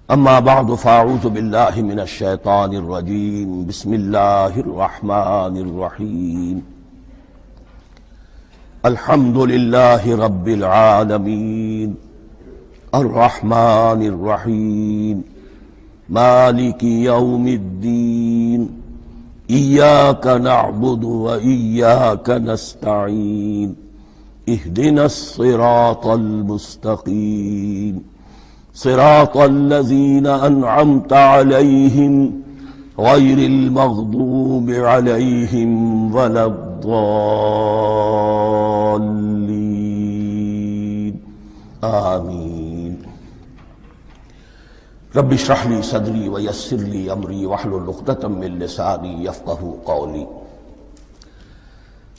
اما بعد فاعوذ باللہ من الشیطان الرجیم بسم اللہ الرحمن الرحیم الحمد للہ رب العالمین الرحمن الرحیم مالک یوم الدین ایاک نعبد و ایاک نستعین اہدنا الصراط المستقیم صراط الذين أنعمت عليهم غير المغضوب عليهم ولا الضالين آمين رب اشرح لي صدري ويسر لي أمري واحلل عقدة من لساني يفقهوا قولي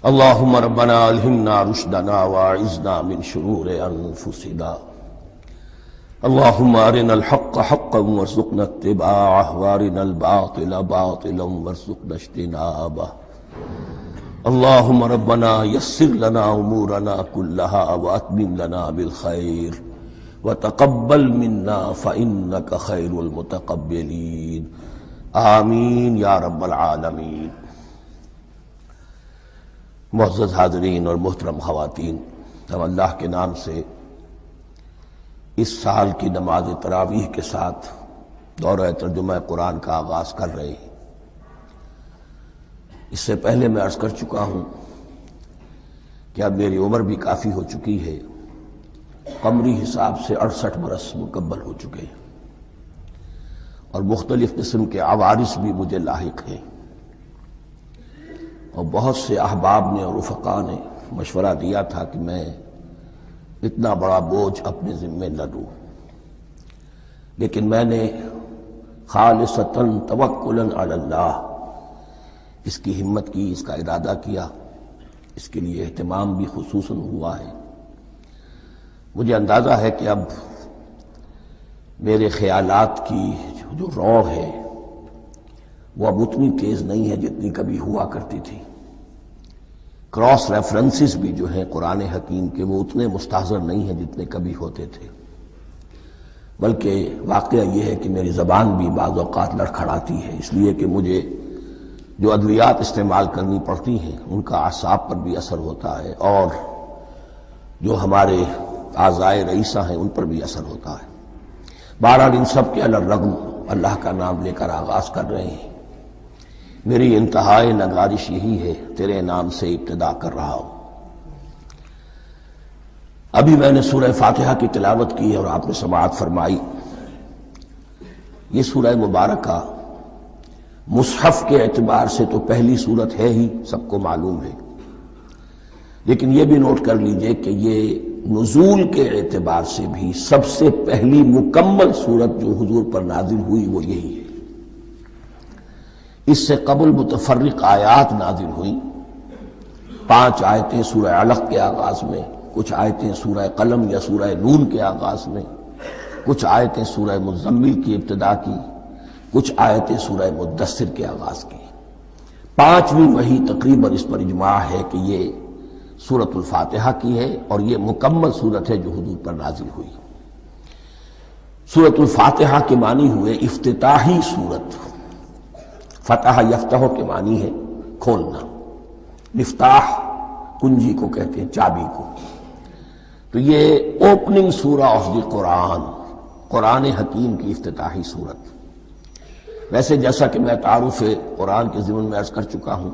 اللهم ربنا ألهمنا رشدنا وأعذنا من شرور أنفسنا اللهم أرنا الحق حقا وارزقنا اتباعه وأرنا الباطل باطلا وارزقنا اجتنابه اللهم ربنا يسر لنا أمورنا كلها وأتمم لنا بالخير وتقبل منا فإنك خير المتقبلين آمین یا رب العالمین۔ معزز حاضرین اور محترم خواتین، ہم اللہ کے نام سے اس سال کی نماز تراویح کے ساتھ دورہ ترجمہ قرآن کا آغاز کر رہے ہیں۔ اس سے پہلے میں عرض کر چکا ہوں کہ اب میری عمر بھی کافی ہو چکی ہے، قمری حساب سے 68 برس مکمل ہو چکے ہیں، اور مختلف قسم کے عوارض بھی مجھے لاحق ہیں، اور بہت سے احباب نے اور رفقاء نے مشورہ دیا تھا کہ میں اتنا بڑا بوجھ اپنے ذمے نہ لوں، لیکن میں نے خالصتاً توکلاً علی اللہ اس کی ہمت کی، اس کا ارادہ کیا، اس کے لیے اہتمام بھی خصوصاً ہوا ہے۔ مجھے اندازہ ہے کہ اب میرے خیالات کی جو رو ہے وہ اب اتنی تیز نہیں ہے جتنی کبھی ہوا کرتی تھی۔ کراس ریفرنسز بھی جو ہیں قرآن حکیم کے وہ اتنے مستحضر نہیں ہیں جتنے کبھی ہوتے تھے، بلکہ واقعہ یہ ہے کہ میری زبان بھی بعض اوقات لڑکھڑاتی ہے، اس لیے کہ مجھے جو ادویات استعمال کرنی پڑتی ہیں ان کا اعصاب پر بھی اثر ہوتا ہے، اور جو ہمارے اعضائے رئیسہ ہیں ان پر بھی اثر ہوتا ہے۔ بہرحال ان سب کے علی الرغم اللہ کا نام لے کر آغاز کر رہے ہیں۔ میری انتہائی نگارش یہی ہے، تیرے نام سے ابتدا کر رہا ہوں۔ ابھی میں نے سورہ فاتحہ کی تلاوت کی اور آپ نے سماعت فرمائی۔ یہ سورہ مبارکہ مصحف کے اعتبار سے تو پہلی صورت ہے ہی، سب کو معلوم ہے، لیکن یہ بھی نوٹ کر لیجئے کہ یہ نزول کے اعتبار سے بھی سب سے پہلی مکمل صورت جو حضور پر نازل ہوئی وہ یہی ہے۔ اس سے قبل متفرق آیات نازل ہوئیں، 5 آیتیں سورہ علق کے آغاز میں، کچھ آیتیں سورہ قلم یا سورہ نون کے آغاز میں، کچھ آیتیں سورہ مزمل کی ابتدا کی، کچھ آیتیں سورہ مدثر کے آغاز کی۔ 5ویں وحی تقریباً اس پر اجماع ہے کہ یہ سورۃ الفاتحہ کی ہے، اور یہ مکمل سورت ہے جو حضور پر نازل ہوئی۔ سورۃ الفاتحہ کے معنی ہوئے افتتاحی سورت، فتح یفتح کے معنی ہے کھولنا، مفتاح کنجی کو کہتے ہیں، چابی کو۔ تو یہ اوپننگ سورہ آف دی قرآن، قرآن حکیم کی افتتاحی سورت۔ ویسے جیسا کہ میں تعارف قرآن کے ضمن میں عرض کر چکا ہوں،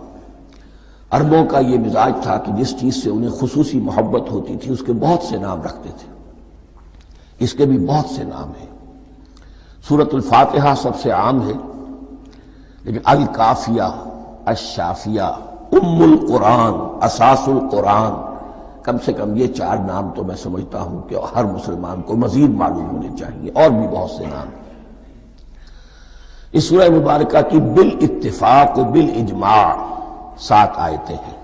عربوں کا یہ مزاج تھا کہ جس چیز سے انہیں خصوصی محبت ہوتی تھی اس کے بہت سے نام رکھتے تھے۔ اس کے بھی بہت سے نام ہیں۔ سورۃ الفاتحہ سب سے عام ہے، لیکن الکافیہ، الشافیہ، ام القرآن، اساس القرآن، کم سے کم یہ 4 نام تو میں سمجھتا ہوں کہ ہر مسلمان کو مزید معلوم ہونے چاہیے، اور بھی بہت سے نام۔ اس سورہ مبارکہ کی بالاتفاق و بالاجماع 7 آیتیں ہیں،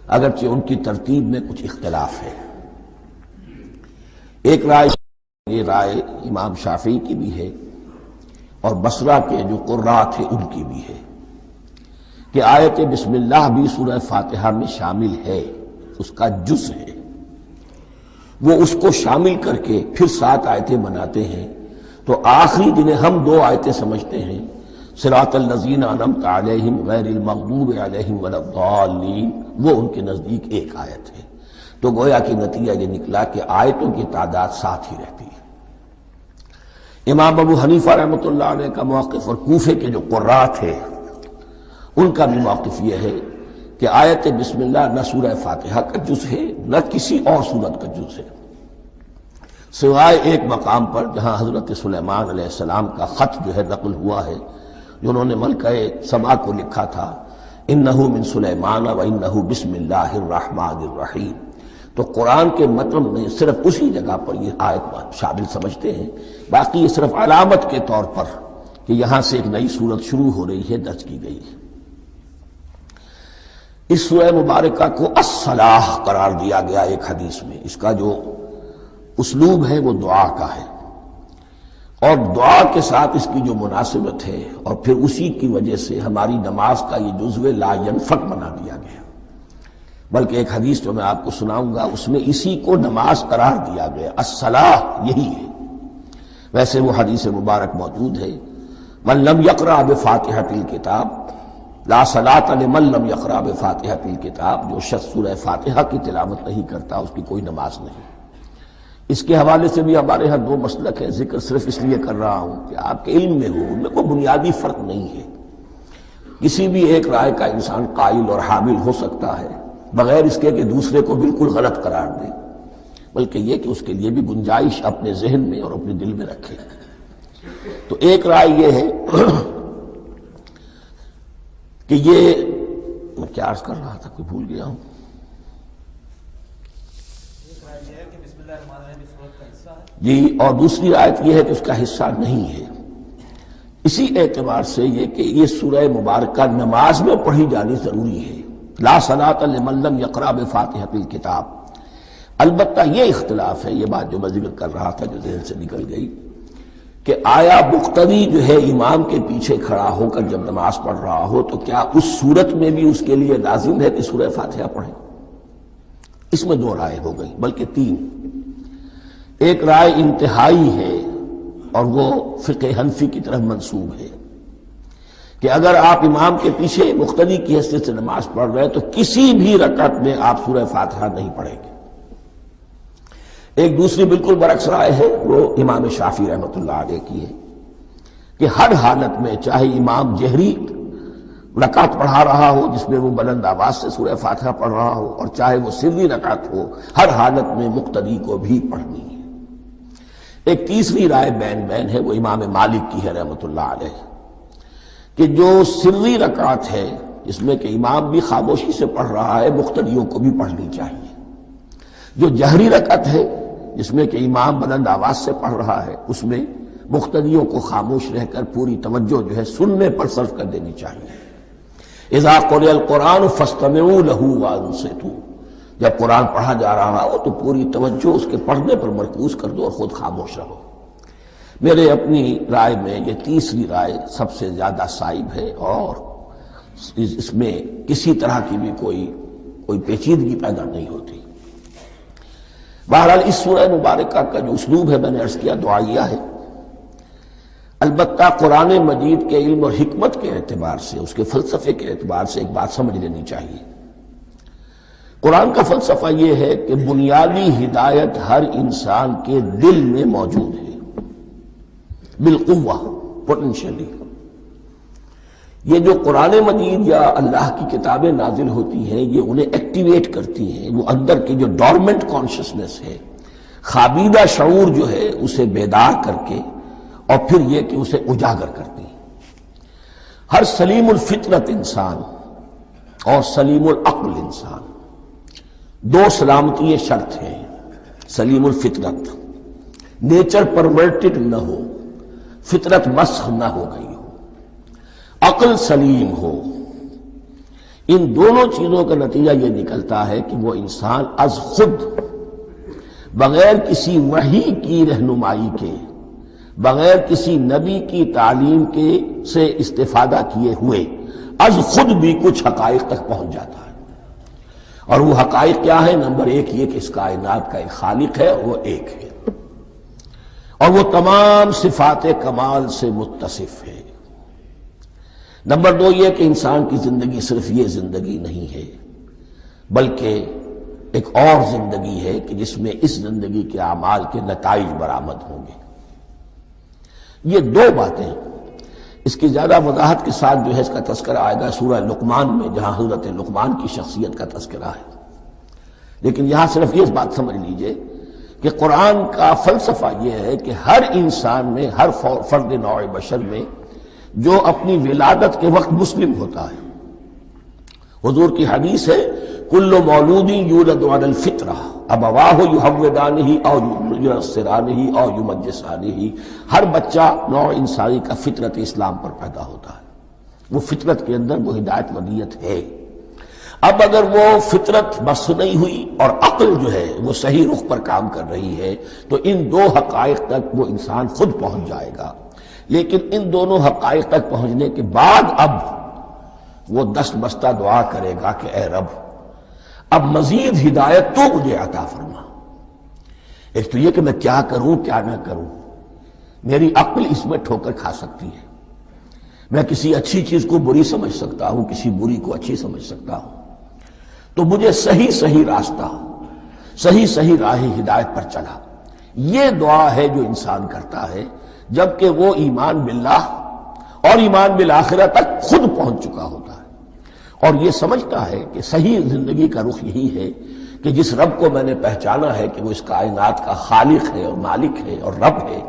اگرچہ ان کی ترتیب میں کچھ اختلاف ہے۔ ایک رائے، یہ رائے امام شافعی کی بھی ہے اور بصرہ کے جو قراء تھے ان کی بھی ہے، کہ آیت بسم اللہ بھی سورہ فاتحہ میں شامل ہے، اس کا جز ہے، وہ اس کو شامل کر کے پھر 7 آیتیں بناتے ہیں، تو آخری جنہیں ہم دو آیتیں سمجھتے ہیں، صراط الذین انعمت علیہم غیر المغضوب علیہم ولا الضالین، وہ ان کے نزدیک ایک آیت ہے۔ تو گویا کہ نتیجہ یہ نکلا کہ آیتوں کی تعداد 7 ہی رہتی ہے۔ امام ابو حنیفہ رحمۃ اللہ علیہ کا موقف اور کوفے کے جو قراء تھے ان کا بھی موقف یہ ہے کہ آیت بسم اللہ نہ سورہ فاتحہ کا جز ہے نہ کسی اور سورت کا جز ہے، سوائے ایک مقام پر جہاں حضرت سلیمان علیہ السلام کا خط جو ہے نقل ہوا ہے، جو انہوں نے ملکہ سبا کو لکھا تھا، انہ من سلیمان و انہ بسم اللہ الرحمن الرحیم۔ تو قرآن کے متن میں صرف اسی جگہ پر یہ آیت شامل سمجھتے ہیں، باقی یہ صرف علامت کے طور پر کہ یہاں سے ایک نئی سورت شروع ہو رہی ہے درج کی گئی ہے۔ اس سورہ مبارکہ کو الصلاح قرار دیا گیا ایک حدیث میں، اس کا جو اسلوب ہے وہ دعا کا ہے، اور دعا کے ساتھ اس کی جو مناسبت ہے اور پھر اسی کی وجہ سے ہماری نماز کا یہ جزو لا ینفک بنا دیا گیا، بلکہ ایک حدیث جو میں آپ کو سناؤں گا اس میں اسی کو نماز قرار دیا گیا، الصلاح یہی ہے۔ ویسے وہ حدیث مبارک موجود ہے، من لم یقرأ بفاتحۃ الکتاب لا صلاۃ لمن لم یقرأ بفاتحۃ الکتاب، جو شخص سورہ فاتحہ کی تلاوت نہیں کرتا اس کی کوئی نماز نہیں۔ اس کے حوالے سے بھی ہمارے ہاں دو مسلک ہیں، ذکر صرف اس لیے کر رہا ہوں کہ آپ کے علم میں ہو، ان میں کوئی بنیادی فرق نہیں ہے، کسی بھی ایک رائے کا انسان قائل اور حامل ہو سکتا ہے بغیر اس کے کہ دوسرے کو بالکل غلط قرار دے، بلکہ یہ کہ اس کے لیے بھی گنجائش اپنے ذہن میں اور اپنے دل میں رکھے۔ تو ایک رائے یہ ہے کہ یہ میں کیا عرض کر رہا تھا، کوئی بھول گیا ہوں۔ جی، اور دوسری آیت یہ ہے کہ اس کا حصہ نہیں ہے، اسی اعتبار سے یہ کہ یہ سورہ مبارکہ نماز میں پڑھی جانی ضروری ہے، لا صلاۃ لمن لم یقرأ بفاتحۃ الکتاب۔ البتہ یہ اختلاف ہے، یہ بات جو میں ذکر کر رہا تھا جو ذہن سے نکل گئی، کہ آیا مقتدی جو ہے امام کے پیچھے کھڑا ہو کر جب نماز پڑھ رہا ہو تو کیا اس صورت میں بھی اس کے لیے لازم ہے کہ سورہ فاتحہ پڑھے؟ اس میں دو رائے ہو گئی، بلکہ تین۔ ایک رائے انتہائی ہے اور وہ فقہ حنفی کی طرف منسوب ہے کہ اگر آپ امام کے پیچھے مقتدی کی حیثیت سے نماز پڑھ رہے ہیں تو کسی بھی رکعت میں آپ سورہ فاتحہ نہیں پڑھیں گے۔ ایک دوسری بالکل برعکس رائے ہے، وہ امام شافعی رحمۃ اللہ علیہ کی ہے کہ ہر حالت میں چاہے امام جہری رکعت پڑھا رہا ہو جس میں وہ بلند آواز سے سورہ فاتحہ پڑھ رہا ہو، اور چاہے وہ سری رکعت ہو، ہر حالت میں مقتدی کو بھی پڑھنی ہے۔ ایک تیسری رائے بین بین ہے، وہ امام مالک کی ہے رحمۃ اللہ علیہ، کہ جو سری رکعت ہے جس میں کہ امام بھی خاموشی سے پڑھ رہا ہے مقتدیوں کو بھی پڑھنی چاہیے، جو جہری رکعت ہے جس میں کہ امام بلند آواز سے پڑھ رہا ہے اس میں مقتدیوں کو خاموش رہ کر پوری توجہ جو ہے سننے پر صرف کر دینی چاہیے۔ اذا قرئ القرآن فاستمعوا له وانصتوا، جب قرآن پڑھا جا رہا ہو تو پوری توجہ اس کے پڑھنے پر مرکوز کر دو اور خود خاموش رہو۔ میرے اپنی رائے میں یہ تیسری رائے سب سے زیادہ صائب ہے، اور اس میں کسی طرح کی بھی کوئی پیچیدگی پیدا نہیں ہوتی۔ بہرحال اس سورہ مبارکہ کا جو اسلوب ہے میں نے عرض کیا دعائیہ ہے، البتہ قرآن مجید کے علم اور حکمت کے اعتبار سے، اس کے فلسفے کے اعتبار سے ایک بات سمجھ لینی چاہیے۔ قرآن کا فلسفہ یہ ہے کہ بنیادی ہدایت ہر انسان کے دل میں موجود ہے، بالقوہ، پوٹینشلی۔ یہ جو قرآن مجید یا اللہ کی کتابیں نازل ہوتی ہیں یہ انہیں ایکٹیویٹ کرتی ہیں، وہ اندر کی جو ڈورمنٹ کانشسنس ہے، خابیدہ شعور جو ہے اسے بیدار کر کے، اور پھر یہ کہ اسے اجاگر کرتی ہیں۔ ہر سلیم الفطرت انسان اور سلیم العقل انسان، دو سلامتی شرط ہیں۔ سلیم الفطرت، نیچر پرورٹڈ نہ ہو، فطرت مسخ نہ ہو گئی ہو، عقل سلیم ہو، ان دونوں چیزوں کا نتیجہ یہ نکلتا ہے کہ وہ انسان از خود، بغیر کسی وحی کی رہنمائی کے، بغیر کسی نبی کی تعلیم کے سے استفادہ کیے ہوئے از خود بھی کچھ حقائق تک پہنچ جاتا ہے۔ اور وہ حقائق کیا ہے؟ نمبر ایک یہ کہ اس کائنات کا ایک خالق ہے اور وہ ایک ہے، اور وہ تمام صفات کمال سے متصف ہے۔ نمبر 2 یہ کہ انسان کی زندگی صرف یہ زندگی نہیں ہے، بلکہ ایک اور زندگی ہے کہ جس میں اس زندگی کے اعمال کے نتائج برآمد ہوں گے۔ یہ 2 باتیں، اس کی زیادہ وضاحت کے ساتھ جو ہے اس کا تذکرہ آئے گا سورہ لقمان میں، جہاں حضرت لقمان کی شخصیت کا تذکرہ ہے۔ لیکن یہاں صرف یہ بات سمجھ لیجئے کہ قرآن کا فلسفہ یہ ہے کہ ہر انسان میں، ہر فرد نوع بشر میں جو اپنی ولادت کے وقت مسلم ہوتا ہے، حضور کی حدیث ہے کل مولود یولد علی الفطرہ ابواہ یحودانہ او ینصرانہ او یمجسانہ، ہر بچہ نوع انسانی کا فطرت اسلام پر پیدا ہوتا ہے، وہ فطرت کے اندر وہ ہدایت ودیت ہے۔ اب اگر وہ فطرت بس نہیں ہوئی اور عقل جو ہے وہ صحیح رخ پر کام کر رہی ہے تو ان 2 حقائق تک وہ انسان خود پہنچ جائے گا۔ لیکن ان دونوں حقائق تک پہنچنے کے بعد اب وہ دست بستہ دعا کرے گا کہ اے رب اب مزید ہدایت تو مجھے عطا فرما۔ ایک تو یہ کہ میں کیا کروں کیا نہ کروں، میری عقل اس میں ٹھوکر کھا سکتی ہے، میں کسی اچھی چیز کو بری سمجھ سکتا ہوں، کسی بری کو اچھی سمجھ سکتا ہوں، تو مجھے صحیح راستہ، صحیح راہ ہدایت پر چلا۔ یہ دعا ہے جو انسان کرتا ہے جبکہ وہ ایمان باللہ اور ایمان بالآخرہ تک خود پہنچ چکا ہوتا ہے، اور یہ سمجھتا ہے کہ صحیح زندگی کا رخ یہی ہے کہ جس رب کو میں نے پہچانا ہے کہ وہ اس کائنات کا خالق ہے اور مالک ہے اور رب ہے،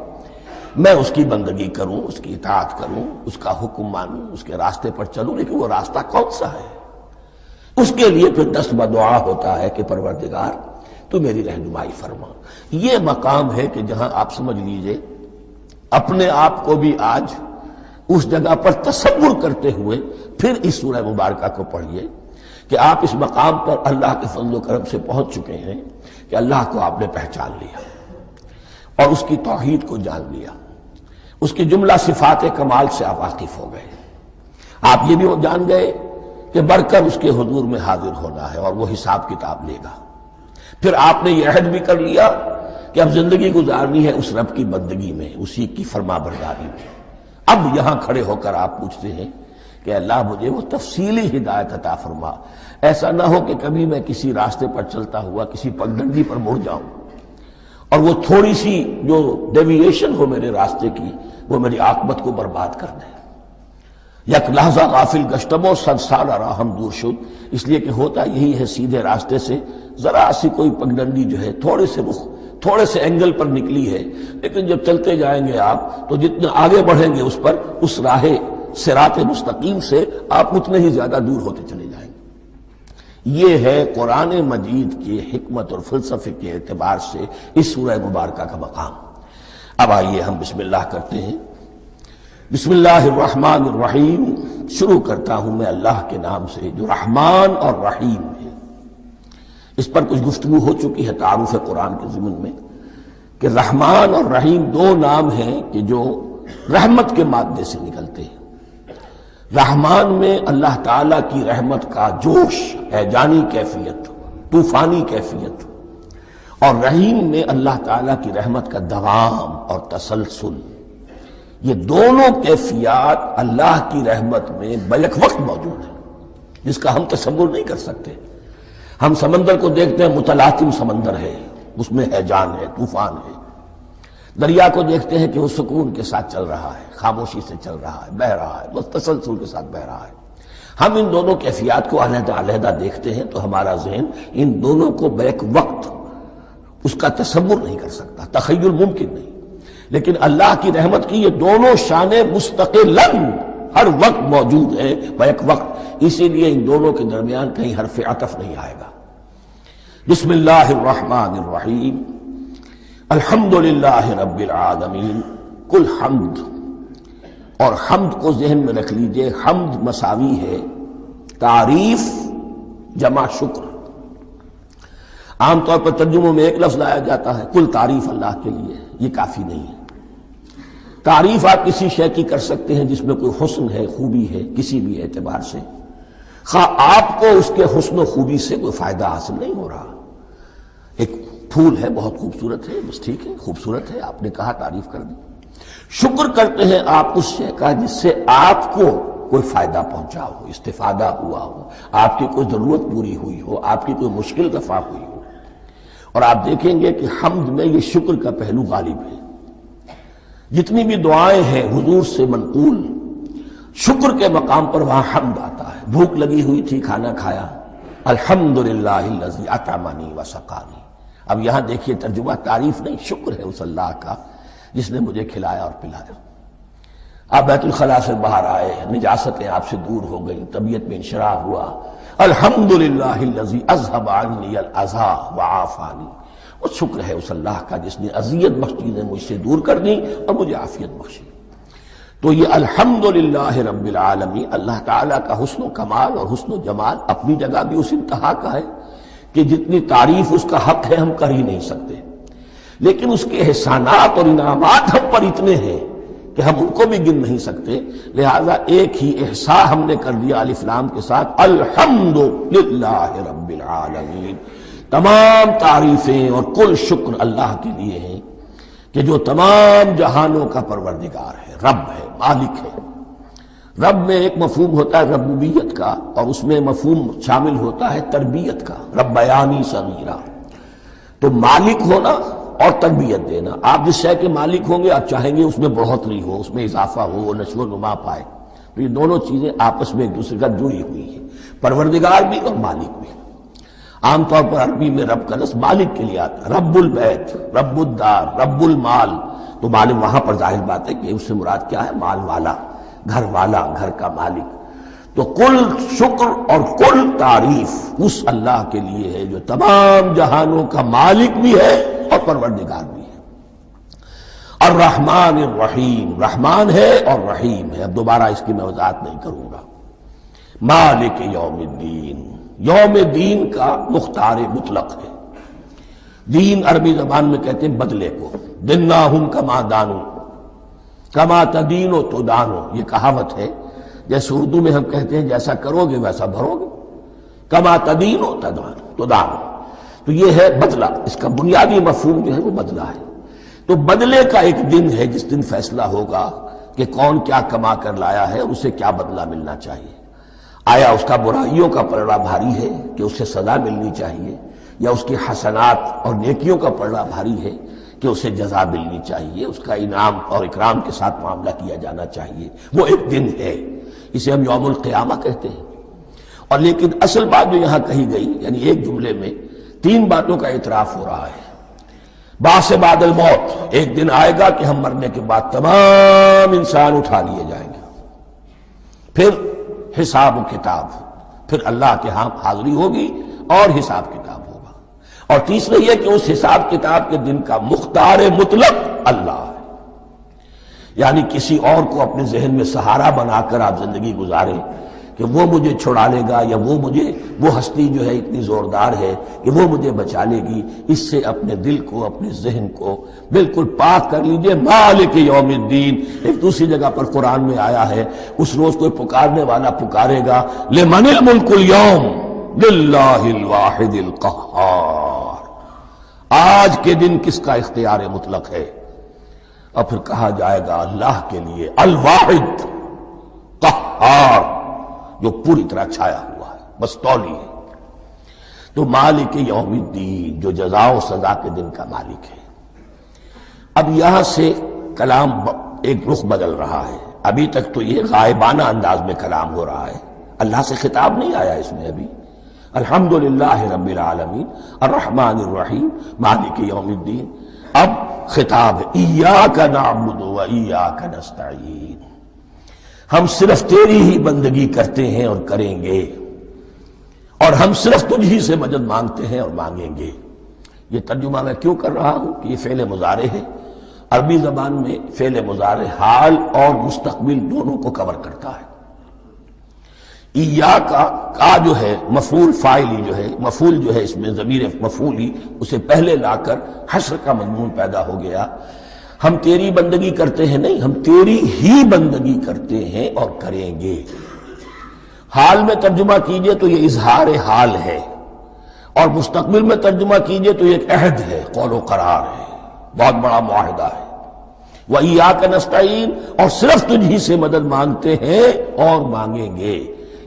میں اس کی بندگی کروں، اس کی اطاعت کروں، اس کا حکم مانوں، اس کے راستے پر چلوں۔ لیکن وہ راستہ کون سا ہے؟ اس کے لیے پھر دست بدعا ہوتا ہے کہ پروردگار تو میری رہنمائی فرما۔ یہ مقام ہے کہ جہاں آپ سمجھ لیجئے اپنے آپ کو بھی آج اس جگہ پر تصور کرتے ہوئے پھر اس سورہ مبارکہ کو پڑھیے کہ آپ اس مقام پر اللہ کے فضل و کرم سے پہنچ چکے ہیں کہ اللہ کو آپ نے پہچان لیا اور اس کی توحید کو جان لیا، اس کی جملہ صفات کمال سے آپ واقف ہو گئے۔ آپ یہ بھی جان گئے کہ بڑھ کر اس کے حضور میں حاضر ہونا ہے اور وہ حساب کتاب لے گا۔ پھر آپ نے یہ عہد بھی کر لیا کہ اب زندگی گزارنی ہے اس رب کی بندگی میں، اسی کی فرما برداری میں۔ اب یہاں کھڑے ہو کر آپ پوچھتے ہیں کہ اللہ مجھے وہ تفصیلی ہدایت عطا فرما، ایسا نہ ہو کہ کبھی میں کسی راستے پر چلتا ہوا کسی پگڈنڈی پر مڑ جاؤں اور وہ تھوڑی سی جو ڈیوییشن ہو میرے راستے کی وہ میری عاقبت کو برباد کر دے۔ یک لحظہ غافل گشتم و 100 سال راہم دور شد، اس لیے کہ ہوتا یہی ہے سیدھے راستے سے ذرا سی کوئی پگڈنڈی جو ہے تھوڑے سے اینگل پر نکلی ہے، لیکن جب چلتے جائیں گے آپ تو جتنے آگے بڑھیں گے اس پر، اس راہ صراط مستقیم سے آپ اتنے ہی زیادہ دور ہوتے چلے جائیں گے۔ یہ ہے قرآن مجید کی حکمت اور فلسفے کے اعتبار سے اس سورہ مبارکہ کا مقام۔ اب آئیے ہم بسم اللہ کرتے ہیں۔ بسم اللہ الرحمن الرحیم، شروع کرتا ہوں میں اللہ کے نام سے جو رحمان اور رحیم ہے۔ اس پر کچھ گفتگو ہو چکی ہے تعارف قرآن کے ضمن میں کہ رحمان اور رحیم 2 نام ہیں کہ جو رحمت کے مادے سے نکلتے ہیں۔ رحمان میں اللہ تعالیٰ کی رحمت کا جوش ہے، جانی کیفیت، طوفانی کیفیت، اور رحیم میں اللہ تعالیٰ کی رحمت کا دوام اور تسلسل۔ یہ دونوں کیفیات اللہ کی رحمت میں بیک وقت موجود ہیں، جس کا ہم تصور نہیں کر سکتے۔ ہم سمندر کو دیکھتے ہیں، متلاطم سمندر ہے، اس میں ہیجان ہے، طوفان ہے۔ دریا کو دیکھتے ہیں کہ وہ سکون کے ساتھ چل رہا ہے، خاموشی سے چل رہا ہے، بہہ رہا ہے، بس تسلسل کے ساتھ بہہ رہا ہے۔ ہم ان دونوں کیفیات کو علیحدہ علیحدہ دیکھتے ہیں تو ہمارا ذہن ان دونوں کو بیک وقت اس کا تصور نہیں کر سکتا، تخیل ممکن نہیں۔ لیکن اللہ کی رحمت کی یہ دونوں شانیں مستقلاً ہر وقت موجود ہیں بیک وقت، اسی لیے ان دونوں کے درمیان کہیں حرف عطف نہیں آئے گا۔ بسم اللہ الرحمن الرحیم، الحمدللہ رب العالمین۔ کل حمد، اور حمد کو ذہن میں رکھ لیجئے، حمد مساوی ہے تعریف جمع شکر۔ عام طور پر ترجموں میں ایک لفظ لایا جاتا ہے، کل تعریف اللہ کے لیے، یہ کافی نہیں ہے۔ تعریف آپ کسی شے کی کر سکتے ہیں جس میں کوئی حسن ہے، خوبی ہے، کسی بھی اعتبار سے، خواہ آپ کو اس کے حسن و خوبی سے کوئی فائدہ حاصل نہیں ہو رہا۔ ایک پھول ہے، بہت خوبصورت ہے، بس ٹھیک ہے، خوبصورت ہے، آپ نے کہا، تعریف کر دی۔ شکر کرتے ہیں آپ اس شے کا جس سے آپ کو کوئی فائدہ پہنچا ہو، استفادہ ہوا ہو، آپ کی کوئی ضرورت پوری ہوئی ہو، آپ کی کوئی مشکل رفع ہوئی ہو۔ اور آپ دیکھیں گے کہ حمد میں یہ شکر کا پہلو غالب ہے۔ جتنی بھی دعائیں ہیں حضور سے منقول، شکر کے مقام پر وہاں حمد آتا ہے۔ بھوک لگی ہوئی تھی، کھانا کھایا، الحمدللہ الذی اطعمنی وسقانی۔ اب یہاں دیکھیے ترجمہ، تعریف نہیں، شکر ہے اس اللہ کا جس نے مجھے کھلایا اور پلایا۔ آپ بیت الخلاء سے باہر آئے، نجاستیں آپ سے دور ہو گئی، طبیعت میں انشراح ہوا، الحمدللہ الذی اذھب عنی الاذی وعافانی۔ وہ شکر ہے اس اللہ کا جس نے اذیت بخش چیزیں مجھ سے دور کر دیں اور مجھے عافیت بخشی۔ تو یہ الحمدللہ رب العالمین، اللہ تعالیٰ کا حسن و کمال اور حسن و جمال اپنی جگہ بھی اس انتہا کا ہے کہ جتنی تعریف اس کا حق ہے ہم کر ہی نہیں سکتے، لیکن اس کے احسانات اور انعامات ہم پر اتنے ہیں کہ ہم ان کو بھی گن نہیں سکتے۔ لہذا ایک ہی احصاء ہم نے کر دیا الف لام کے ساتھ، الحمدللہ رب العالمین۔ تمام تعریفیں اور کل شکر اللہ کے لیے ہیں کہ جو تمام جہانوں کا پروردگار ہے، رب ہے، مالک ہے۔ رب میں ایک مفہوم ہوتا ہے ربوبیت کا، اور اس میں مفہوم شامل ہوتا ہے تربیت کا، ربیانی صغیرہ۔ تو مالک ہونا اور تربیت دینا، آپ جس شے کے مالک ہوں گے آپ چاہیں گے اس میں بڑھوتری ہو، اس میں اضافہ ہو، وہ نشو و نما پائے۔ تو یہ دونوں چیزیں آپس میں ایک دوسرے کا جڑی ہوئی ہیں، پروردگار بھی اور مالک بھی۔ عام طور پر عربی میں رب کا لفظ مالک کے لیے آتا ہے، رب البیت، رب الدار، رب المال۔ تو مالک وہاں پر ظاہر بات ہے کہ اس سے مراد کیا ہے، مال والا، گھر والا، گھر کا مالک۔ تو کل شکر اور کل تعریف اس اللہ کے لیے ہے جو تمام جہانوں کا مالک بھی ہے اور پروردگار بھی ہے۔ الرحمن الرحیم، رحمان ہے اور رحیم ہے۔ اب دوبارہ اس کی میں وضاحت نہیں کروں گا۔ مالک یوم الدین، یوم دین کا مختار مطلق ہے۔ دین عربی زبان میں کہتے ہیں بدلے کو، دناہم کما دانو، کما تدینو تو دانو، یہ کہاوت ہے۔ جیسے اردو میں ہم کہتے ہیں جیسا کرو گے ویسا بھرو گے، کما تدینو تو دانو۔ تو یہ ہے بدلہ، اس کا بنیادی مفہوم جو ہے وہ بدلہ ہے۔ تو بدلے کا ایک دن ہے جس دن فیصلہ ہوگا کہ کون کیا کما کر لایا ہے اور اسے کیا بدلہ ملنا چاہیے۔ آیا اس کا برائیوں کا پلڑا بھاری ہے کہ اسے سزا ملنی چاہیے، یا اس کی حسنات اور نیکیوں کا پلڑا بھاری ہے کہ اسے جزا ملنی چاہیے، اس کا انعام اور اکرام کے ساتھ معاملہ کیا جانا چاہیے۔ وہ ایک دن ہے، اسے ہم یوم القیامہ کہتے ہیں۔ اور لیکن اصل بات جو یہاں کہی گئی، یعنی ایک جملے میں تین باتوں کا اعتراف ہو رہا ہے۔ بعث بعد الموت، ایک دن آئے گا کہ ہم مرنے کے بعد تمام انسان اٹھا لیے جائیں گے، پھر حساب و کتاب، پھر اللہ کے ہاں حاضری ہوگی اور حساب کتاب ہوگا۔ اور تیسرا یہ کہ اس حساب کتاب کے دن کا مختار مطلق اللہ ہے، یعنی کسی اور کو اپنے ذہن میں سہارا بنا کر آپ زندگی گزاریں کہ وہ مجھے چھڑا لے گا، یا وہ ہستی جو ہے اتنی زوردار ہے کہ وہ مجھے بچا لے گی، اس سے اپنے دل کو، اپنے ذہن کو بالکل پاک کر لیجئے۔ مالک یوم الدین، ایک دوسری جگہ پر قرآن میں آیا ہے، اس روز کوئی پکارنے والا پکارے گا، لمن الملک اليوم للہ الواحد القہار، آج کے دن کس کا اختیار مطلق ہے؟ اور پھر کہا جائے گا اللہ کے لیے، الواحد قہار، جو پوری طرح چھایا ہوا ہے، مستولی ہے۔ تو مالک یوم الدین، جو جزا و سزا کے دن کا مالک ہے۔ اب یہاں سے کلام ایک رخ بدل رہا ہے۔ ابھی تک تو یہ غائبانہ انداز میں کلام ہو رہا ہے، اللہ سے خطاب نہیں آیا اس میں ابھی۔ الحمدللہ رب العالمین الرحمن الرحیم مالک یوم الدین۔ اب خطاب ہے، ایاک نعبد و ایاک نستعین، ہم صرف تیری ہی بندگی کرتے ہیں اور کریں گے، اور ہم صرف تجھ ہی سے مدد مانگتے ہیں اور مانگیں گے۔ یہ ترجمہ میں کیوں کر رہا ہوں کہ یہ فعل مضارع ہے۔ عربی زبان میں فعل مضارع حال اور مستقبل دونوں کو کور کرتا ہے۔ ایاک کا جو ہے مفعول فاعلی جو ہے، مفعول جو ہے اس میں ضمیر مفعولی، اسے پہلے لا کر حشر کا مضمون پیدا ہو گیا۔ ہم تیری بندگی کرتے ہیں نہیں، ہم تیری ہی بندگی کرتے ہیں اور کریں گے۔ حال میں ترجمہ کیجئے تو یہ اظہار حال ہے، اور مستقبل میں ترجمہ کیجئے تو یہ ایک عہد ہے، قول و قرار ہے، بہت بڑا معاہدہ ہے۔ وَإِيَّاكَ نَسْتَعِينُ، اور صرف تجھی سے مدد مانگتے ہیں اور مانگیں گے۔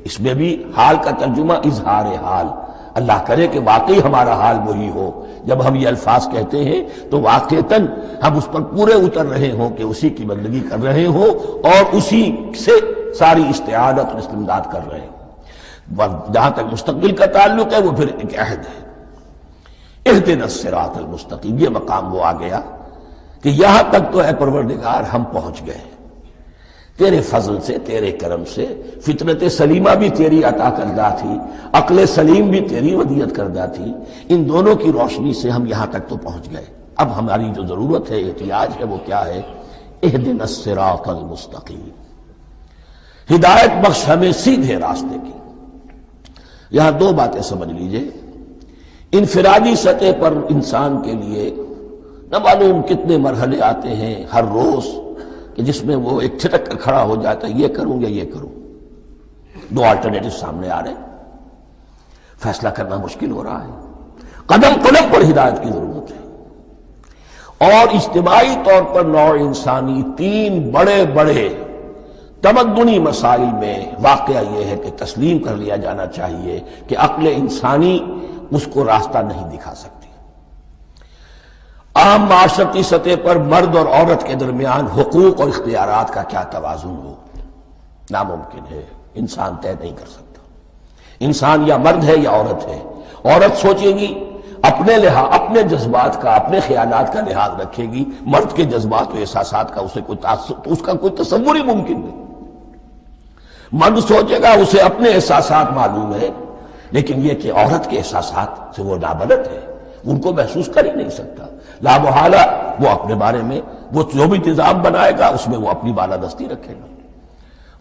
اس میں بھی حال کا ترجمہ اظہار حال، اللہ کرے کہ واقعی ہمارا حال وہی ہو، جب ہم یہ الفاظ کہتے ہیں تو واقعتاً ہم اس پر پورے اتر رہے ہوں کہ اسی کی بندگی کر رہے ہوں اور اسی سے ساری استعانت اور استمداد کر رہے ہیں۔ جہاں تک مستقبل کا تعلق ہے وہ پھر ایک عہد ہے، اہدنا الصراط المستقیم، یہ مقام وہ آ گیا کہ یہاں تک تو اے پروردگار ہم پہنچ گئے، تیرے فضل سے، تیرے کرم سے، فطرت سلیمہ بھی تیری عطا کردہ تھی، عقل سلیم بھی تیری ودیعت کردہ تھی، ان دونوں کی روشنی سے ہم یہاں تک تو پہنچ گئے۔ اب ہماری جو ضرورت ہے، احتیاج ہے، وہ کیا ہے؟ اہدنا الصراط المستقیم، ہدایت بخش ہمیں سیدھے راستے کی۔ یہاں دو باتیں سمجھ لیجئے، انفرادی سطح پر انسان کے لیے نہ معلوم کتنے مرحلے آتے ہیں ہر روز کہ جس میں وہ ایک چھٹک کر کھڑا ہو جاتا ہے، یہ کروں یا یہ کروں، دو آلٹرنیٹو سامنے آ رہے ہیں، فیصلہ کرنا مشکل ہو رہا ہے، قدم قدم پر ہدایت کی ضرورت ہے۔ اور اجتماعی طور پر نوع انسانی تین بڑے بڑے تمدنی مسائل میں واقعہ یہ ہے کہ تسلیم کر لیا جانا چاہیے کہ عقل انسانی اس کو راستہ نہیں دکھا سکتی۔ عام معاشرتی سطح پر مرد اور عورت کے درمیان حقوق اور اختیارات کا کیا توازن ہو، ناممکن ہے، انسان طے نہیں کر سکتا۔ انسان یا مرد ہے یا عورت ہے، عورت سوچے گی اپنے لحاظ، اپنے جذبات کا، اپنے خیالات کا لحاظ رکھے گی، مرد کے جذبات و احساسات کا اسے اس کا کوئی تصور ہی ممکن نہیں۔ مرد سوچے گا اسے اپنے احساسات معلوم ہے، لیکن یہ کہ عورت کے احساسات سے وہ نابلد ہے، ان کو محسوس کر ہی نہیں سکتا، لا محالہ وہ اپنے بارے میں وہ جو بھی نظام بنائے گا اس میں وہ اپنی بالادستی رکھے گا۔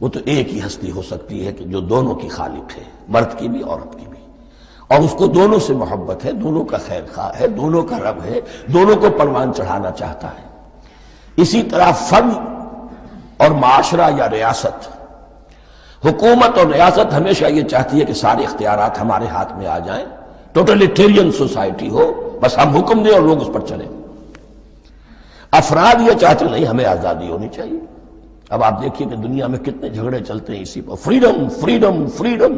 وہ تو ایک ہی ہستی ہو سکتی ہے کہ جو دونوں کی خالق ہے، مرد کی بھی عورت کی بھی، اور اس کو دونوں سے محبت ہے، دونوں کا خیر خواہ ہے، دونوں کا رب ہے، دونوں کو پروان چڑھانا چاہتا ہے۔ اسی طرح فرد اور معاشرہ یا ریاست، حکومت اور ریاست ہمیشہ یہ چاہتی ہے کہ سارے اختیارات ہمارے ہاتھ میں آ جائیں، ٹوٹلیٹیرین سوسائٹی ہو، بس ہم حکم دیں اور لوگ اس پر چلیں۔ افراد یہ چاہتے نہیں، ہمیں آزادی ہونی چاہیے۔ اب آپ دیکھیے کہ دنیا میں کتنے جھگڑے چلتے ہیں اسی پر، فریڈم فریڈم فریڈم۔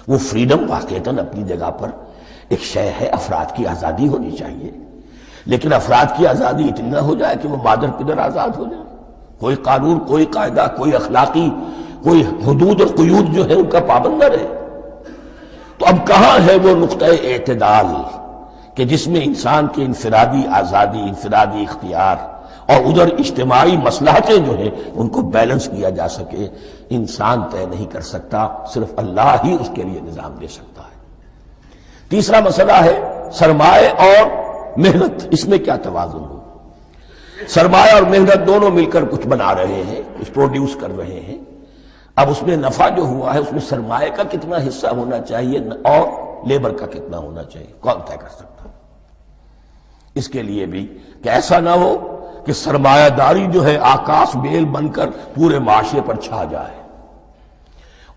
وہ فریڈم واقعتاً اپنی جگہ پر ایک شے ہے، افراد کی آزادی ہونی چاہیے، لیکن افراد کی آزادی اتنی نہ ہو جائے کہ وہ مادر پدر آزاد ہو جائے، کوئی قانون، کوئی قاعدہ، کوئی اخلاقی کوئی حدود اور قیود جو ہے ان کا پابند نہ رہے۔ تو اب کہاں ہے وہ نقطہ اعتدال کہ جس میں انسان کی انفرادی آزادی، انفرادی اختیار اور ادھر اجتماعی مصلحتیں جو ہیں ان کو بیلنس کیا جا سکے؟ انسان طے نہیں کر سکتا، صرف اللہ ہی اس کے لیے نظام دے سکتا ہے۔ تیسرا مسئلہ ہے سرمایہ اور محنت، اس میں کیا توازن ہو؟ سرمایہ اور محنت دونوں مل کر کچھ بنا رہے ہیں، کچھ پروڈیوس کر رہے ہیں۔ اب اس میں نفع جو ہوا ہے اس میں سرمایہ کا کتنا حصہ ہونا چاہیے اور لیبر کا کتنا ہونا چاہیے، کون طے کر سکتا ہے؟ اس کے لیے بھی کہ ایسا نہ ہو کہ سرمایہ داری جو ہے آکاش بیل بن کر پورے معاشرے پر چھا جائے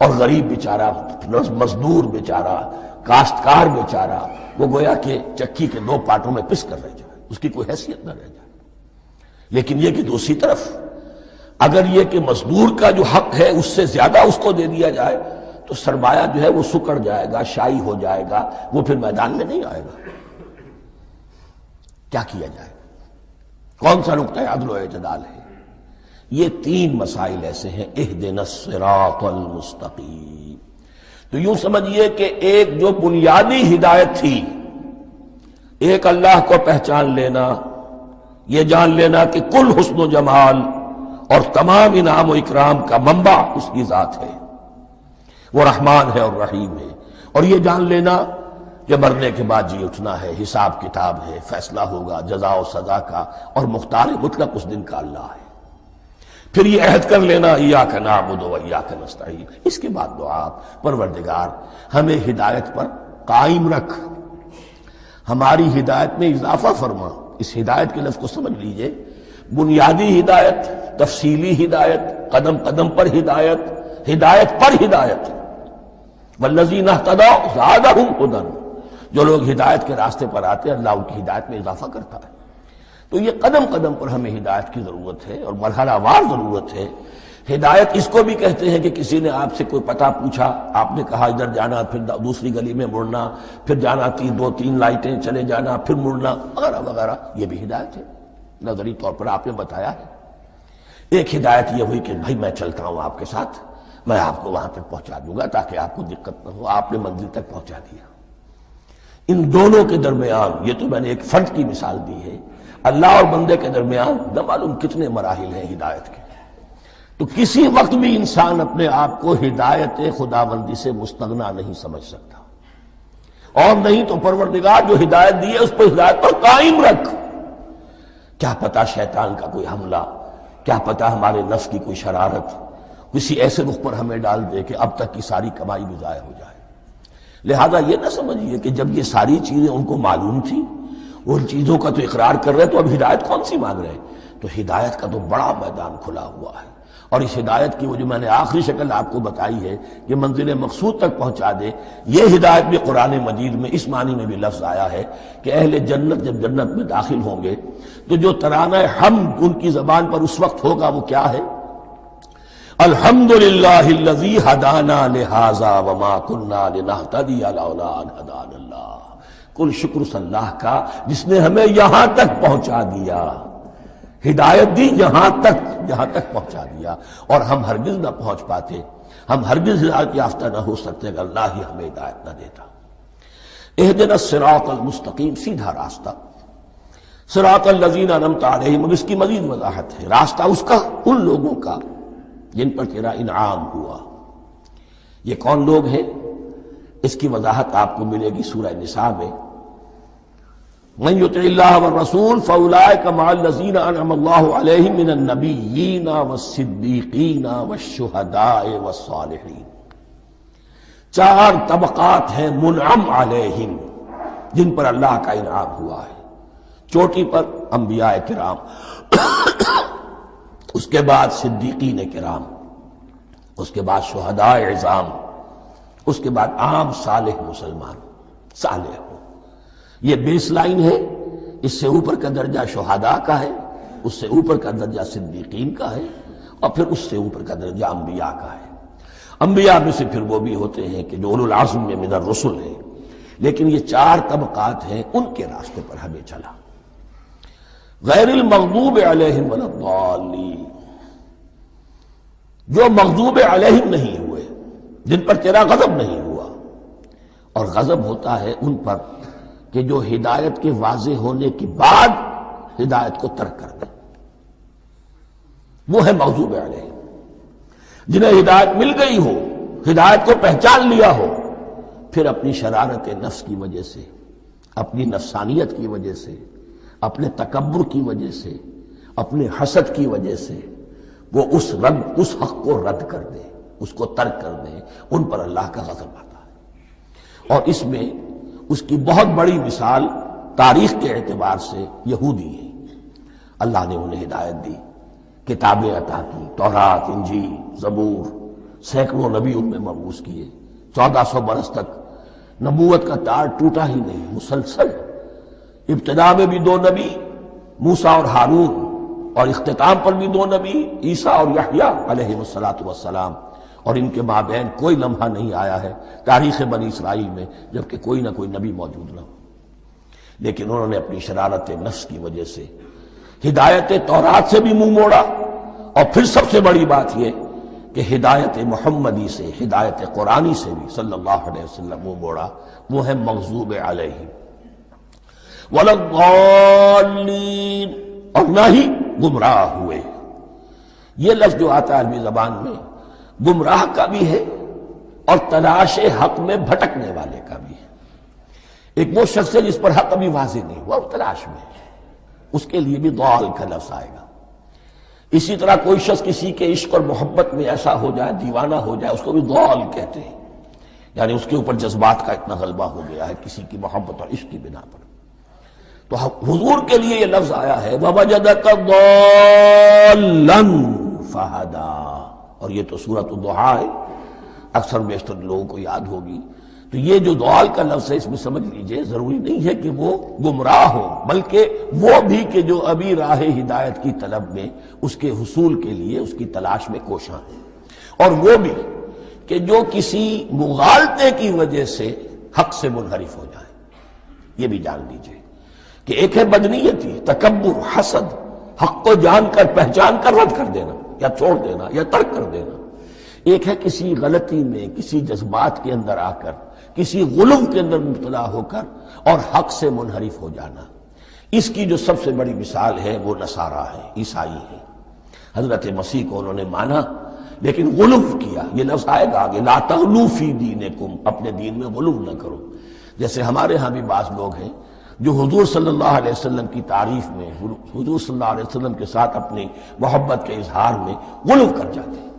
اور غریب بیچارہ، مزدور بیچارہ، کاشتکار بیچارہ وہ گویا کہ چکی کے دو پارٹوں میں پس کر رہ جائے، اس کی کوئی حیثیت نہ رہ جائے۔ لیکن یہ کہ دوسری طرف اگر یہ کہ مزدور کا جو حق ہے اس سے زیادہ اس کو دے دیا جائے تو سرمایہ جو ہے وہ سکڑ جائے گا، شائی ہو جائے گا، وہ پھر میدان میں نہیں آئے گا۔ کیا کیا جائے؟ کون سا نقطہ عدل و اعتدال ہے؟ یہ تین مسائل ایسے ہیں، اہدنا الصراط المستقیم۔ تو یوں سمجھیے کہ ایک جو بنیادی ہدایت تھی، ایک اللہ کو پہچان لینا، یہ جان لینا کہ کل حسن و جمال اور تمام انعام و اکرام کا منبع اس کی ذات ہے، وہ رحمان ہے اور رحیم ہے، اور یہ جان لینا کہ مرنے کے بعد جی اٹھنا ہے، حساب کتاب ہے، فیصلہ ہوگا جزا و سزا کا، اور مختار مطلق اس دن کا اللہ ہے۔ پھر یہ عہد کر لینا ایاک نعبد و ایاک نستعین۔ اس کے بعد دعا، پروردگار ہمیں ہدایت پر قائم رکھ، ہماری ہدایت میں اضافہ فرما۔ اس ہدایت کے لفظ کو سمجھ لیجئے، بنیادی ہدایت، تفصیلی ہدایت، قدم قدم پر ہدایت، ہدایت پر ہدایت۔ والذین اہتدوا زادہم ہدی، جو لوگ ہدایت کے راستے پر آتے ہیں اللہ ان کی ہدایت میں اضافہ کرتا ہے۔ تو یہ قدم قدم پر ہمیں ہدایت کی ضرورت ہے اور مرحلہ وار ضرورت ہے۔ ہدایت اس کو بھی کہتے ہیں کہ کسی نے آپ سے کوئی پتہ پوچھا، آپ نے کہا ادھر جانا، پھر دوسری گلی میں مڑنا، پھر جانا دو تین لائٹیں چلے جانا، پھر مڑنا وغیرہ وغیرہ، یہ بھی ہدایت ہے، نظری طور پر آپ نے بتایا ہے۔ ایک ہدایت یہ ہوئی کہ بھائی میں چلتا ہوں آپ کے ساتھ، میں آپ کو وہاں تک پہنچا دوں گا تاکہ آپ کو دقت نہ ہو، آپ نے منزل تک پہنچا دیا۔ ان دونوں کے درمیان، یہ تو میں نے ایک فرد کی مثال دی ہے، اللہ اور بندے کے درمیان نہ معلوم کتنے مراحل ہیں ہدایت کے۔ تو کسی وقت بھی انسان اپنے آپ کو ہدایت خداوندی سے مستغنا نہیں سمجھ سکتا، اور نہیں تو پروردگار جو ہدایت دی ہے اس پر ہدایت پر قائم رکھ۔ کیا پتہ شیطان کا کوئی حملہ، کیا پتہ ہمارے نفس کی کوئی شرارت کسی ایسے رخ پر ہمیں ڈال دے کہ اب تک کی ساری کمائی بھی ضائع ہو جائے۔ لہذا یہ نہ سمجھیے کہ جب یہ ساری چیزیں ان کو معلوم تھی، ان چیزوں کا تو اقرار کر رہے تو اب ہدایت کون سی مانگ رہے ہیں؟ تو ہدایت کا تو بڑا میدان کھلا ہوا ہے، اور اس ہدایت کی وہ جو میں نے آخری شکل آپ کو بتائی ہے کہ منزل مقصود تک پہنچا دے، یہ ہدایت بھی قرآن مجید میں اس معنی میں بھی لفظ آیا ہے کہ اہل جنت جب جنت میں داخل ہوں گے تو جو ترانہ حمد ان کی زبان پر اس وقت ہوگا وہ کیا ہے؟ الحمدللہ الذی ہدانا لہذا وما کنا لنہتدی لولا ان ہدانا اللہ۔ کل شکر اس اللہ کا جس نے ہمیں یہاں تک پہنچا دیا، ہدایت دی یہاں تک پہنچا دیا، اور ہم ہرگز نہ پہنچ پاتے، ہم ہرگز ہدایت یافتہ نہ ہو سکتے اگر اللہ ہی ہمیں ہدایت نہ دیتا۔ اہدنا الصراط المستقیم، سیدھا راستہ، صراط الذین انعمت علیہم، اور اس کی مزید وضاحت ہے، راستہ اس کا ان لوگوں کا جن پر تیرا انعام ہوا۔ یہ کون لوگ ہیں؟ اس کی وضاحت آپ کو ملے گی سورہ نساء میں، من یطع اللہ والرسول فاولئک مع الذین انعم اللہ علیہم من النبیین والصدیقین والشہداء والصالحین۔ چار طبقات ہیں منعم علیہم جن پر اللہ کا انعام ہوا ہے۔ چوٹی پر انبیاء کرام، اس کے بعد صدیقین کرام، اس کے بعد شہداء عظام، اس کے بعد عام صالح مسلمان، صالح ہو۔ یہ بیس لائن ہے، اس سے اوپر کا درجہ شہداء کا ہے، اس سے اوپر کا درجہ صدیقین کا ہے، اور پھر اس سے اوپر کا درجہ انبیاء کا ہے۔ انبیاء میں سے پھر وہ بھی ہوتے ہیں کہ جو اولو العزم میں من الرسل ہیں، لیکن یہ چار طبقات ہیں، ان کے راستے پر ہمیں چلا۔ غیر المغضوب علیہم ولا الضالین، جو مغضوب علیہم نہیں ہوئے، جن پر تیرا غضب نہیں ہوا، اور غضب ہوتا ہے ان پر کہ جو ہدایت کے واضح ہونے کے بعد ہدایت کو ترک کر دیں، وہ ہے مغضوب علیہم۔ جنہیں ہدایت مل گئی ہو، ہدایت کو پہچان لیا ہو، پھر اپنی شرارت نفس کی وجہ سے، اپنی نفسانیت کی وجہ سے، اپنے تکبر کی وجہ سے، اپنے حسد کی وجہ سے وہ اس حق کو رد کر دیں، اس کو ترک کر دیں، ان پر اللہ کا غضب آتا ہے۔ اور اس میں اس کی بہت بڑی مثال تاریخ کے اعتبار سے یہودی ہیں۔ اللہ نے انہیں ہدایت دی، کتابیں عطا کی، تورات، انجیل، زبور، سینکڑوں نبی ان میں مبعوث کیے، 1400 برس تک نبوت کا تار ٹوٹا ہی نہیں، مسلسل۔ ابتدا میں بھی 2 نبی، موسیٰ اور ہارون، اور اختتام پر بھی 2 نبی، عیسیٰ اور یحییٰ علیہ السلام، اور ان کے مابین کوئی لمحہ نہیں آیا ہے تاریخ بنی اسرائیل میں جبکہ کوئی نہ کوئی نبی موجود نہ ہو۔ لیکن انہوں نے اپنی شرارت نفس کی وجہ سے ہدایت تورات سے بھی منہ موڑا، اور پھر سب سے بڑی بات یہ کہ ہدایت محمدی سے، ہدایت قرآنی سے بھی صلی اللہ علیہ وسلم منہ موڑا، وہ ہے مغضوب علیہم ولا الضالین، اور نہ ہی گمراہ ہوئے۔ یہ لفظ جو آتا ہے عربی زبان میں گمراہ کا بھی ہے اور تلاش حق میں بھٹکنے والے کا بھی ہے۔ ایک وہ شخص ہے جس پر حق ابھی واضح نہیں ہوا، وہ تلاش میں ہے، اس کے لیے بھی ضال کا لفظ آئے گا۔ اسی طرح کوئی شخص کسی کے عشق اور محبت میں ایسا ہو جائے، دیوانہ ہو جائے، اس کو بھی ضال کہتے ہیں، یعنی اس کے اوپر جذبات کا اتنا غلبہ ہو گیا ہے کسی کی محبت اور عشق کی بنا پر۔ تو حضور کے لیے یہ لفظ آیا ہے وَوَجَدَكَ ضَالًّا فَهَدَىٰ، اور یہ تو سورۃ الضحیٰ ہے، اکثر بیشتر لوگوں کو یاد ہوگی۔ تو یہ جو ضلال کا لفظ ہے اس میں سمجھ لیجئے ضروری نہیں ہے کہ وہ گمراہ ہو، بلکہ وہ بھی کہ جو ابھی راہ ہدایت کی طلب میں اس کے حصول کے لیے اس کی تلاش میں کوشاں ہیں، اور وہ بھی کہ جو کسی مغالطے کی وجہ سے حق سے منحرف ہو جائے۔ یہ بھی جان لیجئے کہ ایک ہے بدنیتی، تکبر، حسد، حق کو جان کر پہچان کر رد کر دینا یا چھوڑ دینا یا ترک کر دینا، ایک ہے کسی غلطی میں، کسی جذبات کے اندر آ کر، کسی غلو کے اندر مبتلا ہو کر اور حق سے منحرف ہو جانا۔ اس کی جو سب سے بڑی مثال ہے وہ نصارہ ہے، عیسائی ہے۔ حضرت مسیح کو انہوں نے مانا لیکن غلو کیا، یہ لفظ آئے گا آگے، لا تغلو فی دینکم، اپنے دین میں غلو نہ کرو۔ جیسے ہمارے ہاں بھی بعض لوگ ہیں جو حضور صلی اللہ علیہ وسلم کی تعریف میں، حضور صلی اللہ علیہ وسلم کے ساتھ اپنی محبت کے اظہار میں غلو کر جاتے ہیں۔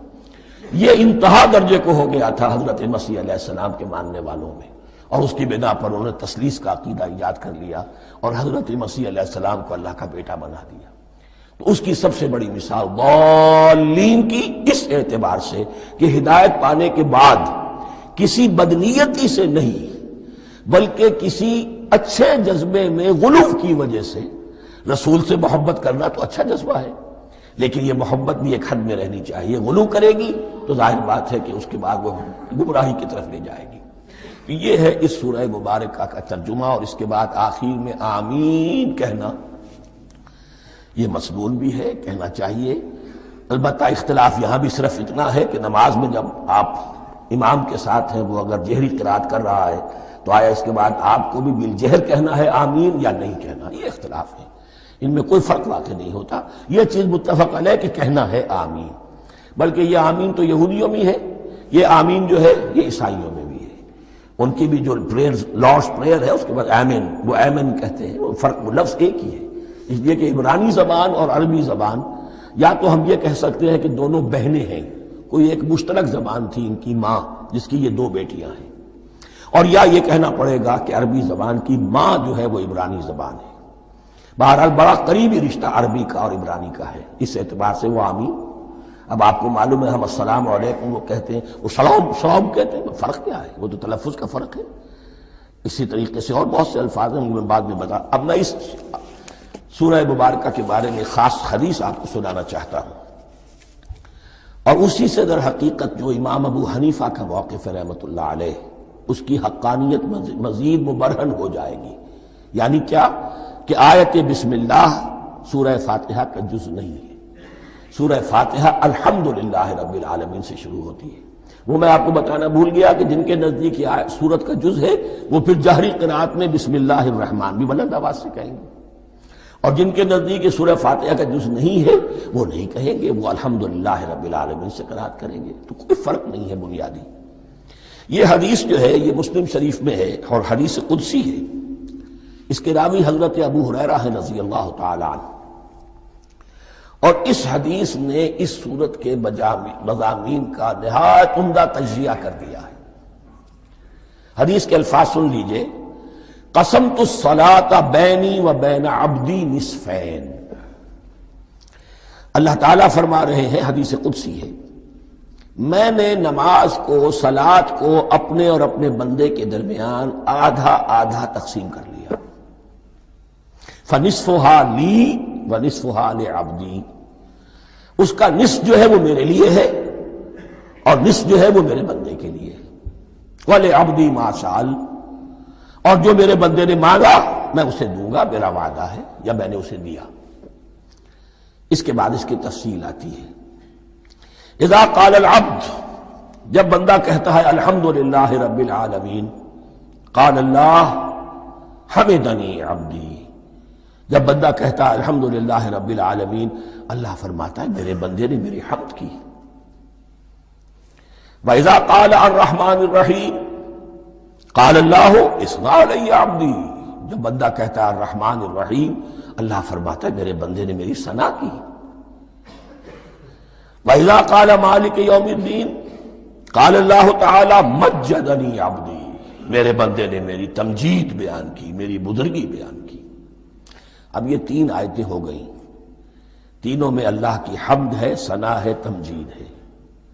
یہ انتہا درجے کو ہو گیا تھا حضرت مسیح علیہ السلام کے ماننے والوں میں، اور اس کی بنا پر انہوں نے تثلیث کا عقیدہ ایجاد کر لیا اور حضرت مسیح علیہ السلام کو اللہ کا بیٹا بنا دیا۔ تو اس کی سب سے بڑی مثال ضالین کی اس اعتبار سے کہ ہدایت پانے کے بعد کسی بدنیتی سے نہیں بلکہ کسی اچھے جذبے میں غلو کی وجہ سے، رسول سے محبت کرنا تو اچھا جذبہ ہے لیکن یہ محبت بھی ایک حد میں رہنی چاہیے۔ غلو کرے گی تو ظاہر بات ہے کہ اس کے بعد وہ گمراہی کی طرف لے جائے گی۔ یہ ہے اس سورہ مبارکہ کا ترجمہ، اور اس کے بعد آخر میں آمین کہنا یہ مسنون بھی ہے، کہنا چاہیے۔ البتہ اختلاف یہاں بھی صرف اتنا ہے کہ نماز میں جب آپ امام کے ساتھ ہیں، وہ اگر جہری قرات کر رہا ہے تو آیا اس کے بعد آپ کو بھی بالجہر کہنا ہے آمین یا نہیں کہنا، یہ اختلاف ہے، ان میں کوئی فرق واقع نہیں ہوتا۔ یہ چیز متفق علیہ کہ کہنا ہے آمین، بلکہ یہ آمین تو یہودیوں میں ہے، یہ آمین جو ہے یہ عیسائیوں میں بھی ہے۔ ان کی بھی جو پریئر، لارڈس پریئر ہے، اس کے بعد آمین، وہ آمین کہتے ہیں، وہ فرق، وہ لفظ ایک ہی ہے۔ اس لیے کہ عبرانی زبان اور عربی زبان، یا تو ہم یہ کہہ سکتے ہیں کہ دونوں بہنیں ہیں، کوئی ایک مشترک زبان تھی ان کی ماں جس کی یہ دو بیٹیاں ہیں، اور یا یہ کہنا پڑے گا کہ عربی زبان کی ماں جو ہے وہ عبرانی زبان ہے۔ بہرحال بڑا قریبی رشتہ عربی کا اور عبرانی کا ہے، اس اعتبار سے وہ آمین۔ اب آپ کو معلوم ہے ہم السلام علیکم وہ کہتے ہیں، وہ سلام کہتے ہیں، فرق کیا ہے؟ وہ تو تلفظ کا فرق ہے۔ اسی طریقے سے اور بہت سے الفاظ ہیں، میں بعد میں بتا۔ اب میں اس سورہ مبارکہ کے بارے میں خاص حدیث آپ کو سنانا چاہتا ہوں، اور اسی سے در حقیقت جو امام ابو حنیفہ کا موقف ہے رحمۃ اللہ علیہ، اس کی حقانیت مزید مبرہن ہو جائے گی۔ یعنی کیا کہ آیت بسم اللہ سورہ فاتحہ کا جز نہیں ہے۔ سورہ فاتحہ الحمدللہ رب العالمین سے شروع ہوتی ہے۔ وہ میں آپ کو بتانا بھول گیا کہ جن کے نزدیک یہ سورت کا جز ہے وہ پھر جہری قرات میں بسم اللہ الرحمن بھی بلند آواز سے کہیں گے، اور جن کے نزدیک سورہ فاتحہ کا جز نہیں ہے وہ نہیں کہیں گے، وہ الحمدللہ رب العالمین سے قرات کریں گے۔ تو کوئی فرق نہیں ہے بنیادی۔ یہ حدیث جو ہے یہ مسلم شریف میں ہے اور حدیث قدسی ہے۔ اس کے راوی حضرت ابو ہریرہ ہے رضی اللہ تعالی عنہ، اور اس حدیث نے اس سورت کے مضامین کا نہایت عمدہ تجزیہ کر دیا ہے۔ حدیث کے الفاظ سن لیجئے، قسمت الصلاۃ بینی و بین عبدی نصفین۔ اللہ تعالیٰ فرما رہے ہیں، حدیث قدسی ہے، میں نے نماز کو، صلاۃ کو اپنے اور اپنے بندے کے درمیان آدھا آدھا تقسیم کر لیا۔ فنصفها لی ونصفها لعبدی، اس کا نصف جو ہے وہ میرے لیے ہے اور نصف جو ہے وہ میرے بندے کے لیے ہے۔ وَلِعَبْدِي مَا سَأَلَ، اور جو میرے بندے نے مانگا میں اسے دوں گا، میرا وعدہ ہے یا میں نے اسے دیا۔ اس کے بعد اس کی تفصیل آتی ہے، اذا قال العبد، جب بندہ کہتا ہے الحمدللہ رب العالمین، قال اللہ حمدنی عبدی، جب بندہ کہتا ہے الحمدللہ رب العالمین، اللہ فرماتا ہے میرے بندے نے میری حمد کی۔ وَإِذَا قَالَ الرَّحْمَنِ الرَّحِيمِ قَالَ اللَّهُ اثْنَى عَلَيَّ عَبْدِي، جب بندہ کہتا ہے الرحمن الرحیم، اللہ فرماتا ہے میرے بندے نے میری ثنا کی۔ وَإِذَا قَالَ مَالِكِ يَوْمِ الدِّينِ قَالَ اللَّهُ تَعَالَى مَجَّدَنِي عَبْدِي، میرے بندے نے میری تمجید بیان کی، میری بزرگی بیان کی۔ اب یہ تین آیتیں ہو گئیں، تینوں میں اللہ کی حمد ہے، ثنا ہے، تمجید ہے۔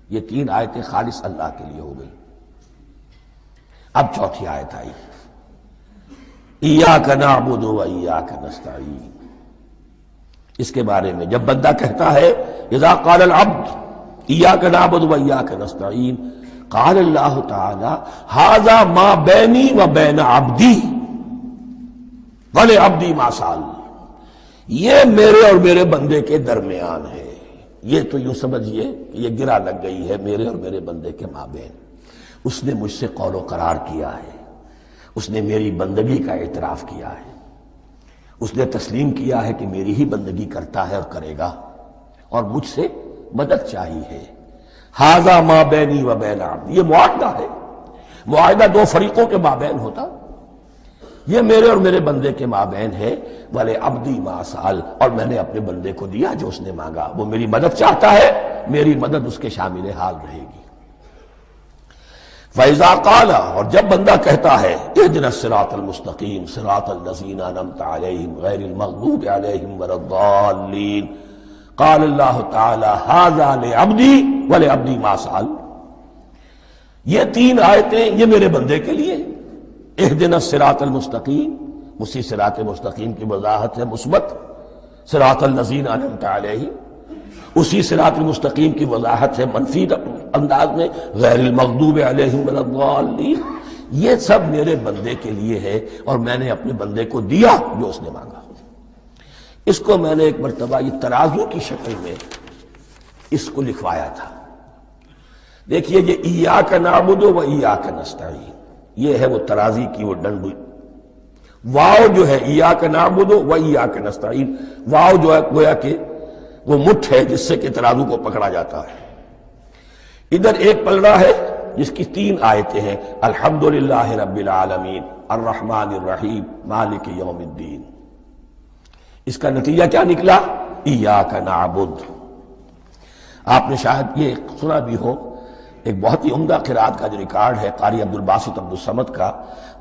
یہ تین آیتیں خالص اللہ کے لیے ہو گئیں۔ اب چوتھی آیت آئی، ایاک نعبد و ایاک نستعین۔ اس کے بارے میں جب بندہ کہتا ہے اذا قال العبد ایاک نعبد و ایاک نستعین، قال اللہ تعالی ھذا ما بینی و بین عبدی ولعبدی ما سأل، یہ میرے اور میرے بندے کے درمیان ہے۔ یہ تو یوں سمجھیے کہ یہ گرہ لگ گئی ہے میرے اور میرے بندے کے مابین۔ اس نے مجھ سے قول و قرار کیا ہے، اس نے میری بندگی کا اعتراف کیا ہے، اس نے تسلیم کیا ہے کہ میری ہی بندگی کرتا ہے اور کرے گا، اور مجھ سے مدد چاہیے ہے۔ ھذا ما بینی و بین عبدی، یہ معاہدہ ہے، معاہدہ دو فریقوں کے مابین ہوتا، یہ میرے اور میرے بندے کے مابین ہے۔ وَلِعَبْدِي مَا سَأَلَ، اور میں نے اپنے بندے کو دیا جو اس نے مانگا، وہ میری مدد چاہتا ہے، میری مدد اس کے شامل حال رہے گی۔ فَإِذَا قَالَ، اور جب بندہ کہتا ہے اهْدِنَا الصِّرَاطَ الْمُسْتَقِيمَ صِرَاطَ الَّذِينَ أَنْعَمْتَ عَلَيْهِمْ غَيْرِ الْمَغْضُوبِ عَلَيْهِمْ وَلَا الضَّالِّينَ، قال اللہ تعالی ھذا لعبدی ولعبدی ما سأل، یہ تین آیتیں یہ میرے بندے کے لیے، اهدنا الصراط المستقیم، اسی صراط مستقیم کی وضاحت ہے مثبت، صراط الذین انعمت علیہم، اسی صراط المستقیم کی وضاحت ہے منفی انداز میں، غیر المغضوب علیہم ولا الضالین، یہ سب میرے بندے کے لیے ہے اور میں نے اپنے بندے کو دیا جو اس نے مانگا۔ اس کو میں نے ایک مرتبہ یہ ترازو کی شکل میں اس کو لکھوایا تھا۔ دیکھیے یہ ایاک نعبد و ایاک نستعین، یہ ہے وہ ترازی کی وہ ڈنڈ، واو جو ہے ایاک نعبد و ایاک نستعین، واو جو ہے گویا کہ وہ مٹھ ہے جس سے کہ ترازو کو پکڑا جاتا ہے۔ ادھر ایک پلڑا ہے جس کی تین آیتیں ہیں، الحمدللہ رب العالمین الرحمن الرحیم مالک یوم الدین۔ اس کا نتیجہ کیا نکلا؟ ایاک نعبد۔ آپ نے شاید یہ سنا بھی ہو، ایک بہت ہی عمدہ قرات کا جو ریکارڈ ہے قاری عبدالباسط عبدالصمد کا،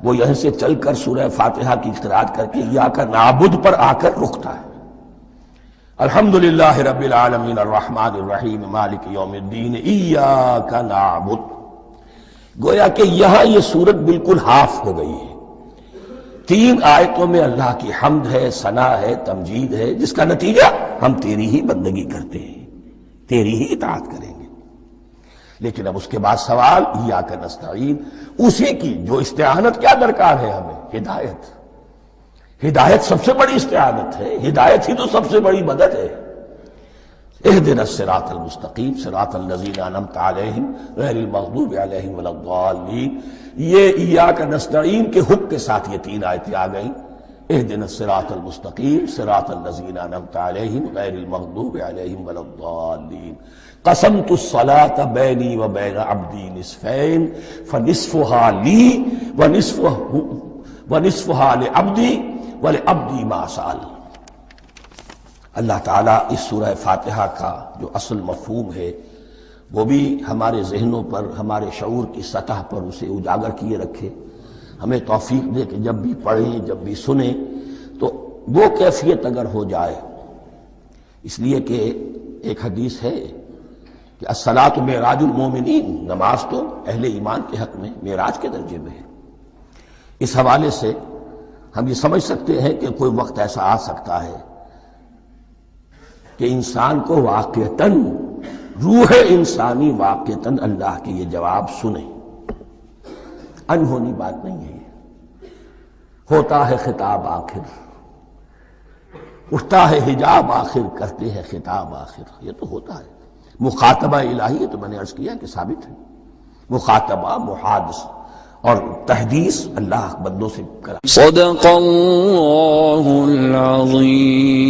وہ یہیں سے چل کر سورہ فاتحہ کی قرات کر کے ایاک نعبد پر آ کر رکتا ہے، الحمدللہ رب العالمین الرحمن الرحیم مالک یوم الدین ایاک نعبد۔ گویا کہ یہاں یہ صورت بالکل ہاف ہو گئی ہے، تین آیتوں میں اللہ کی حمد ہے، ثنا ہے، تمجید ہے، جس کا نتیجہ ہم تیری ہی بندگی کرتے ہیں، تیری ہی اطاعت کریں گے۔ لیکن اب اس کے بعد سوال ایاک نستعین، اسی کی جو استعانت کیا درکار ہے ہمیں؟ ہدایت۔ ہدایت سب سے بڑی استعانت ہے، ہدایت ہی تو سب سے بڑی مدد ہے۔ اهدنا الصراط المستقیم صراط الذین انعمت علیہم غیر المغضوب علیہم ولا الضالین، یہ ایاک نستعین کے حکم کے ساتھ یہ تین آیتیں آ گئیں، اهدنا الصراط المستقیم صراط الذین انعمت علیہم غیر المغضوب علیہم ولا الضالین، قسمت الصلاة بینی و بین عبدی نصفین فنصفها لی ونصفها لعبدی ولعبدی ما سأل۔ اللہ تعالیٰ اس سورہ فاتحہ کا جو اصل مفہوم ہے وہ بھی ہمارے ذہنوں پر، ہمارے شعور کی سطح پر اسے اجاگر کیے رکھے، ہمیں توفیق دے کہ جب بھی پڑھیں، جب بھی سنیں تو وہ کیفیت اگر ہو جائے، اس لیے کہ ایک حدیث ہے کہ الصلاۃ معراج المومنین، نماز تو اہل ایمان کے حق میں معراج کے درجے میں ہے۔ اس حوالے سے ہم یہ سمجھ سکتے ہیں کہ کوئی وقت ایسا آ سکتا ہے کہ انسان کو واقعتاً، روح انسانی واقعتاً اللہ کے یہ جواب سنے، انہونی بات نہیں ہے یہ، ہوتا ہے خطاب آخر، اٹھتا ہے حجاب آخر، کرتے ہیں خطاب آخر، یہ تو ہوتا ہے۔ مخاطبہ الہی، تو میں نے عرض کیا کہ ثابت ہے، مخاطبہ، محادث اور تحدیث اللہ بندوں سے کرا۔ صدق اللہ العظیم۔